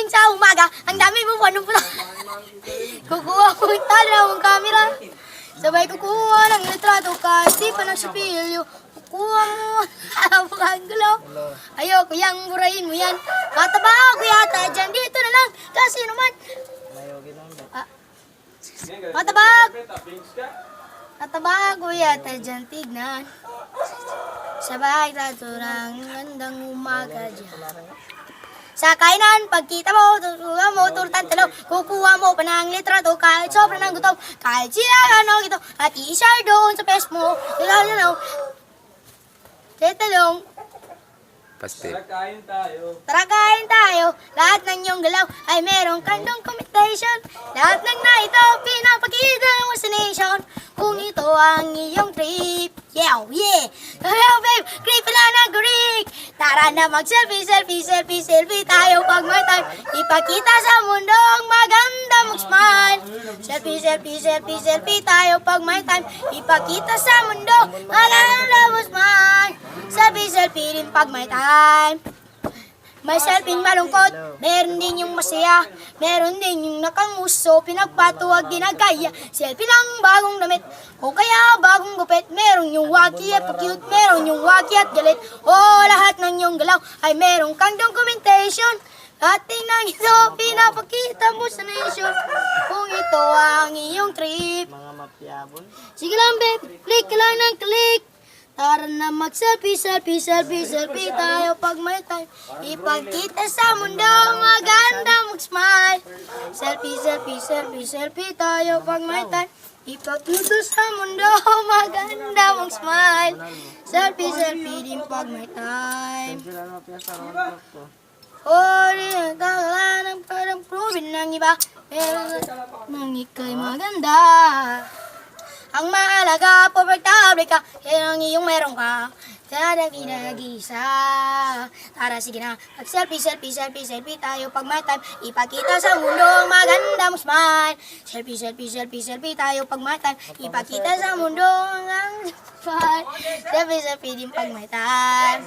Paggising sa umaga, ang dami mo pa nung kukuha ko yung tala ng camera. Sabay kukuha ng litrato kahit di pa nagsipilyo. Kukuha mo ang gulo. Ayoko yang burahin mo yan. Mataba ako yata dyan. Dito na lang. Kasi naman. Matabag. Mataba ako yata dyan. Tignan. Sabay rato ng gandang umaga dyan. Sa kainan, pagkita mo, tutuwa mo, turtan talaw, kukuha mo pa ng litrato kahit sobrang ng gutom, kahit sila ano ito, at i-share doon sa pes mo, talong, Pastil. tara kain tayo, lahat ng iyong galaw ay merong kandong communication, lahat ng na ito, pinapakita mo sa nation, kung ito ang iyong trip, yeah, hello babe, creep lang na Greek, tara na mag-selfie, selfie tayo pag may time, ipakita sa mundo ang maganda mag-smile, selfie tayo pag may time, ipakita sa mundo maganda mag-smile, selfie din pag may time. May selfie malungkot, meron din yung masaya, meron din yung nakanguso, pinagpatuwag, ginagaya, selfie lang bagong damit, o kaya bagong gupit, meron yung waki at cute, meron yung waki at galit, o lahat ng yung galaw ay meron kang documentation, at tingnan ito, pinapakita mo sa nation, kung ito ang iyong trip. Mga mapyabon. Sige lang babe, click lang ng click. Tara na mag-selfie tayo pag may time. Ipagkita sa mundo, maganda mag-smile. Selfie tayo pag may time. Ipagkita sa mundo, maganda mag-smile. Selfie din pag may time. Sila mapyasa ron to. Ori, kakalanang parang proven ng iba. Pero nang ika'y maganda. Ang mahalaga, komportable ka, yan ang iyong meron ka. Tara, ginagisa. Tara, sige na. Mag-selfie tayo pag may time. Ipakita sa mundo ang maganda mong smile. Selfie tayo pag may time. Ipakita sa mundo ang smile. Selfie din pag may time.